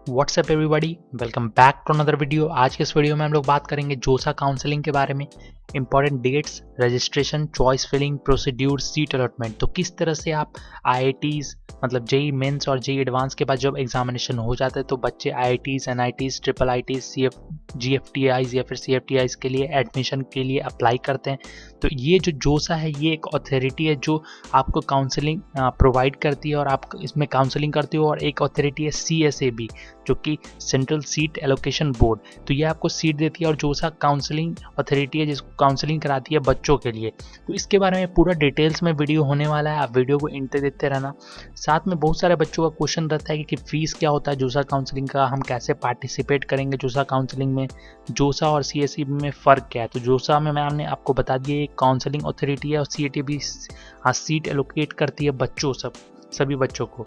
WhatsApp everybody, welcome back to another video. आज के इस वीडियो में हम लोग बात करेंगे जोसा काउंसलिंग के बारे में। Important dates, registration, choice filling, procedure, seat allotment. तो किस तरह से आप आईआईटीज मतलब जेई मेंस और जेई एडवांस के बाद जब एग्जामिनेशन हो जाता है तो बच्चे IITs, NITs, triple ITs, GFTIs या फिर सीएफटीआईज के लिए एडमिशन के लिए अप्लाई करते हैं। तो ये जो जोसा है ये एक अथॉरिटी है जो आपको काउंसलिंग प्रोवाइड करती है और आप इसमें काउंसलिंग करते हो। और एक अथॉरिटी है CSAB जो कि सेंट्रल सीट एलोकेशन बोर्ड। तो ये आपको सीट देती है और जोसा काउंसलिंग अथॉरिटी है जिसको काउंसलिंग कराती है बच्चों के लिए। तो इसके बारे में पूरा डिटेल्स में वीडियो होने वाला है, आप वीडियो को एंड तक देखते रहना। साथ में बहुत सारे बच्चों का क्वेश्चन रहता है कि फीस क्या होता है जोसा काउंसलिंग का, हम कैसे पार्टिसिपेट करेंगे जोसा काउंसलिंग में, जोसा और CSAB में फ़र्क क्या है। तो जोसा में मैंने आपको बता दिया एक काउंसलिंग अथॉरिटी है और CATB सीट एलोकेट करती है बच्चों सभी बच्चों को।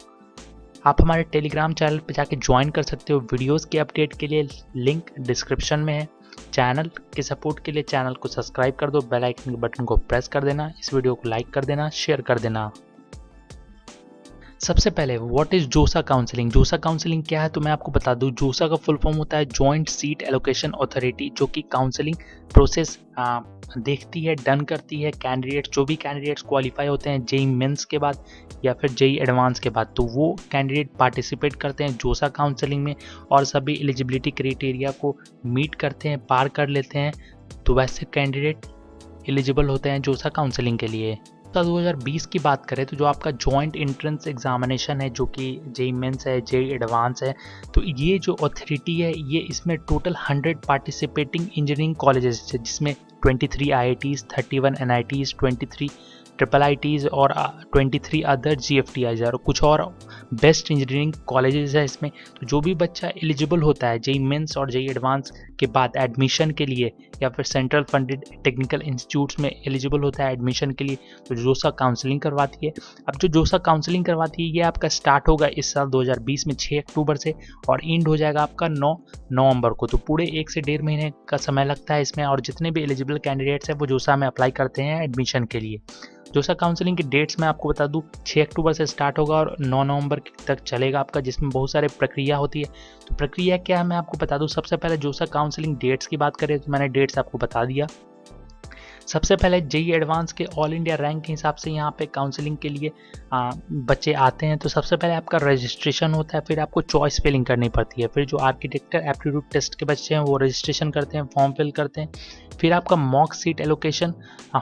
आप हमारे टेलीग्राम चैनल पे जाके ज्वाइन कर सकते हो वीडियोस के अपडेट के लिए, लिंक डिस्क्रिप्शन में है। चैनल के सपोर्ट के लिए चैनल को सब्सक्राइब कर दो, बेल आइकन के बटन को प्रेस कर देना, इस वीडियो को लाइक कर देना, शेयर कर देना। सबसे पहले व्हाट इज जोसा काउंसलिंग। जोसा काउंसलिंग क्या है तो मैं आपको बता दूं। जोसा का फुल फॉर्म होता है जॉइंट सीट एलोकेशन अथॉरिटी, जो कि काउंसलिंग प्रोसेस देखती है, डन करती है। कैंडिडेट्स जो भी कैंडिडेट्स क्वालिफाई होते हैं जेई मेंस के बाद या फिर जेई एडवांस के बाद, तो वो कैंडिडेट पार्टिसिपेट करते हैं जोसा काउंसलिंग में और सभी एलिजिबिलिटी क्राइटेरिया को मीट करते हैं, पार कर लेते हैं। तो वैसे कैंडिडेट एलिजिबल होते हैं जोसा काउंसलिंग के लिए। 2020 की बात करें तो जो आपका जॉइंट एंट्रेंस एग्जामिनेशन है जो कि जेई मेंस है, जेई एडवांस है, तो ये जो अथॉरिटी है ये इसमें टोटल 100 पार्टिसिपेटिंग इंजीनियरिंग कॉलेजेस है, जिसमें 23 IITs, 31 NITs, 23 ट्रिपल आईटीज और 23 अदर GFTIs और कुछ और बेस्ट इंजीनियरिंग कॉलेजेस है इसमें। तो जो भी बच्चा एलिजिबल होता है जेई मेंस और जेई एडवांस के बाद एडमिशन के लिए या फिर सेंट्रल फंडेड टेक्निकल इंस्टीट्यूट्स में एलिजिबल होता है एडमिशन के लिए, तो जोसा काउंसलिंग करवाती है। अब जो जोसा काउंसलिंग करवाती है ये आपका स्टार्ट होगा इस साल 2020 में 6 अक्टूबर से और एंड हो जाएगा आपका 9 नवंबर को। तो पूरे 1 से 1.5 महीने का समय लगता है इसमें और जितने भी एलिजिबल कैंडिडेट्स हैं वो जोसा में अप्लाई करते हैं एडमिशन के लिए। जोसा काउंसलिंग की डेट्स मैं आपको बता दूं, 6 अक्टूबर से स्टार्ट होगा और 9 नवंबर तक चलेगा आपका, जिसमें बहुत सारे प्रक्रिया होती है। तो प्रक्रिया क्या है मैं आपको बता दूं। सबसे पहले जोसा काउंसलिंग डेट्स की बात करें तो मैंने डेट्स आपको बता दिया। सबसे पहले जेई एडवांस के ऑल इंडिया रैंक के हिसाब से यहाँ पे काउंसलिंग के लिए बच्चे आते हैं। तो सबसे पहले आपका रजिस्ट्रेशन होता है, फिर आपको चॉइस फिलिंग करनी पड़ती है, फिर जो आर्किटेक्चर एप्टीट्यूड टेस्ट के बच्चे हैं वो रजिस्ट्रेशन करते हैं, फॉर्म फिल करते हैं। फिर आपका मॉक सीट एलोकेशन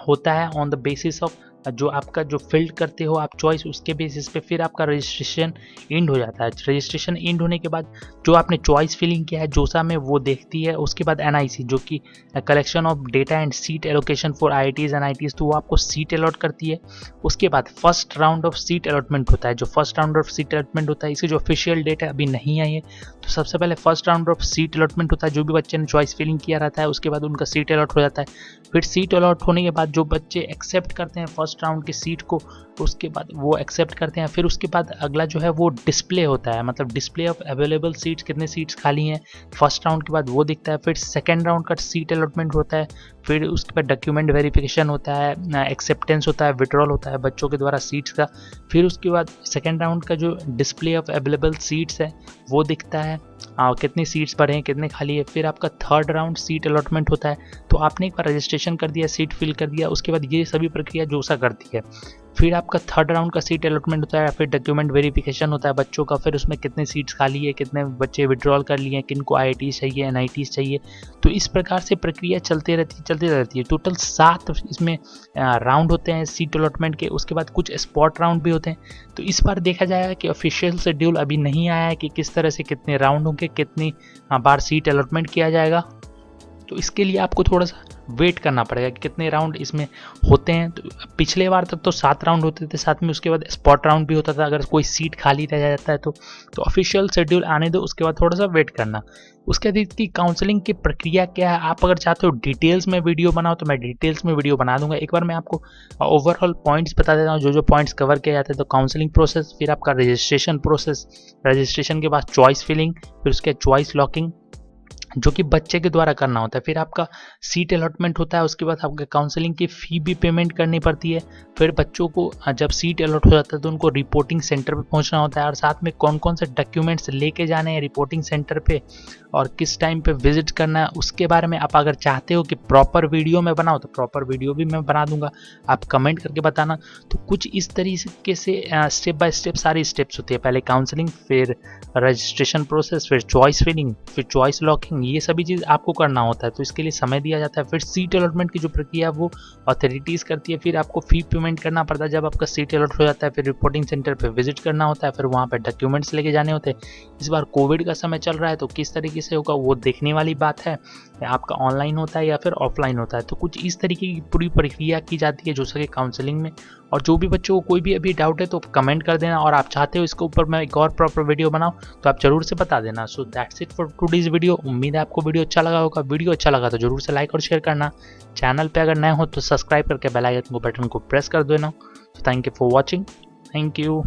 होता है ऑन द बेसिस ऑफ जो आपका जो फील्ड करते हो आप चॉइस, उसके बेसिस पे फिर आपका रजिस्ट्रेशन एंड हो जाता है। रजिस्ट्रेशन एंड होने के बाद जो आपने चॉइस फिलिंग किया है जोसा में वो देखती है। उसके बाद NIC जो कि collection of data and seat allocation for IITs NITs, तो वो आपको सीट अलॉट करती है। उसके बाद first round of seat allotment होता है। जो first round of seat allotment होता है इसकी जो ऑफिशियल डेट है अभी नहीं आई है, तो सबसे पहले first round of seat allotment होता है। जो भी बच्चे ने चॉइस फिलिंग किया रहता है उसके बाद उनका सीट अलॉट हो जाता है। फिर सीट अलॉट होने के बाद जो बच्चे एक्सेप्ट करते हैं फर्स्ट राउंड की सीट को, उसके बाद वो एक्सेप्ट करते हैं। फिर उसके बाद अगला जो है वो डिस्प्ले होता है, मतलब डिस्प्ले ऑफ अवेलेबल सीट्स, कितने सीट्स खाली हैं फर्स्ट राउंड के बाद वो दिखता है। फिर सेकेंड राउंड का सीट अलॉटमेंट होता है। फिर उसके बाद डॉक्यूमेंट वेरिफिकेशन होता है, एक्सेप्टेंस होता है, विड्रॉल होता है बच्चों के द्वारा सीट्स का। फिर उसके बाद सेकेंड राउंड का जो डिस्प्ले ऑफ अवेलेबल सीट्स है वो दिखता है, कितनी सीट्स भरे हैं, कितने खाली है। फिर आपका थर्ड राउंड सीट अलॉटमेंट होता है। तो आपने एक बार रजिस्ट्रेशन कर दिया, सीट फिल कर दिया, उसके बाद ये सभी प्रक्रिया जोसा करती है। फिर आपका थर्ड राउंड का सीट अलॉटमेंट होता है, फिर डॉक्यूमेंट वेरिफिकेशन होता है बच्चों का, फिर उसमें कितने सीट्स खाली है, कितने बच्चे विड्रॉल कर लिए हैं, किन को IIT चाहिए, NIT चाहिए। तो इस प्रकार से प्रक्रिया चलती रहती है। टोटल 7 इसमें राउंड होते हैं सीट अलॉटमेंट के। उसके बाद कुछ स्पॉट राउंड भी होते हैं। तो इस बार देखा जाएगा कि ऑफिशियल शेड्यूल अभी नहीं आया है कि किस तरह से कितने राउंड होंगे, कितनी बार सीट अलॉटमेंट किया जाएगा। तो इसके लिए आपको थोड़ा सा वेट करना पड़ेगा कि कितने राउंड इसमें होते हैं। तो पिछले बार तक तो 7 राउंड होते थे, साथ में उसके बाद स्पॉट राउंड भी होता था अगर कोई सीट खाली रह जाता है तो ऑफिशियल शेड्यूल आने दो, उसके बाद थोड़ा सा वेट करना। उसके बाद की काउंसलिंग की प्रक्रिया क्या है, आप अगर चाहते हो डिटेल्स में वीडियो बनाओ तो मैं डिटेल्स में वीडियो बना दूंगा। एक बार मैं आपको ओवरऑल पॉइंट्स बता देता हूँ, जो पॉइंट्स कवर किए जाते हैं। तो काउंसलिंग प्रोसेस, फिर आपका रजिस्ट्रेशन प्रोसेस, रजिस्ट्रेशन के बाद चॉइस फिलिंग, फिर उसके चॉइस लॉकिंग, जो कि बच्चे के द्वारा करना होता है। फिर आपका सीट अलॉटमेंट होता है, उसके बाद आपके काउंसलिंग की फ़ी भी पेमेंट करनी पड़ती है। फिर बच्चों को जब सीट अलॉट हो जाता है तो उनको रिपोर्टिंग सेंटर पे पहुंचना होता है, और साथ में कौन कौन से डॉक्यूमेंट्स लेके जाने हैं रिपोर्टिंग सेंटर पे और किस टाइम पे विजिट करना है, उसके बारे में आप अगर चाहते हो कि प्रॉपर वीडियो मैं बनाऊँ तो प्रॉपर वीडियो भी मैं बना दूंगा, आप कमेंट करके बताना। तो कुछ इस तरीके से स्टेप बाय स्टेप सारी स्टेप्स होती है, पहले काउंसलिंग, फिर रजिस्ट्रेशन प्रोसेस, फिर चॉइस फिलिंग, फिर चॉइस लॉकिंग, ये सभी चीज़ आपको करना होता है। तो इसके लिए समय दिया जाता है। फिर सीट अलॉटमेंट की जो प्रक्रिया है वो अथॉरिटीज़ करती है। फिर आपको फ़ी पेमेंट करना पड़ता है जब आपका सीट अलॉट हो जाता है। फिर रिपोर्टिंग सेंटर पे विजिट करना होता है, फिर वहाँ पे डॉक्यूमेंट्स लेके जाने होते हैं। इस बार कोविड का समय चल रहा है तो किस तरीके से होगा वो देखने वाली बात है, आपका ऑनलाइन होता है या फिर ऑफलाइन होता है। तो कुछ इस तरीके की पूरी प्रक्रिया की जाती है जोसा के काउंसलिंग में। और जो भी बच्चों को कोई भी अभी डाउट है तो कमेंट कर देना, और आप चाहते हो इसके ऊपर मैं एक और प्रॉपर वीडियो बनाऊं तो आप जरूर से बता देना। So that's it for today's video. उम्मीद है आपको वीडियो अच्छा लगा होगा। वीडियो अच्छा लगा तो जरूर से लाइक और शेयर करना। चैनल पे अगर नए हो तो सब्सक्राइब करके बेल आइकन को बटन को प्रेस कर देना। Thank you for watching. Thank you.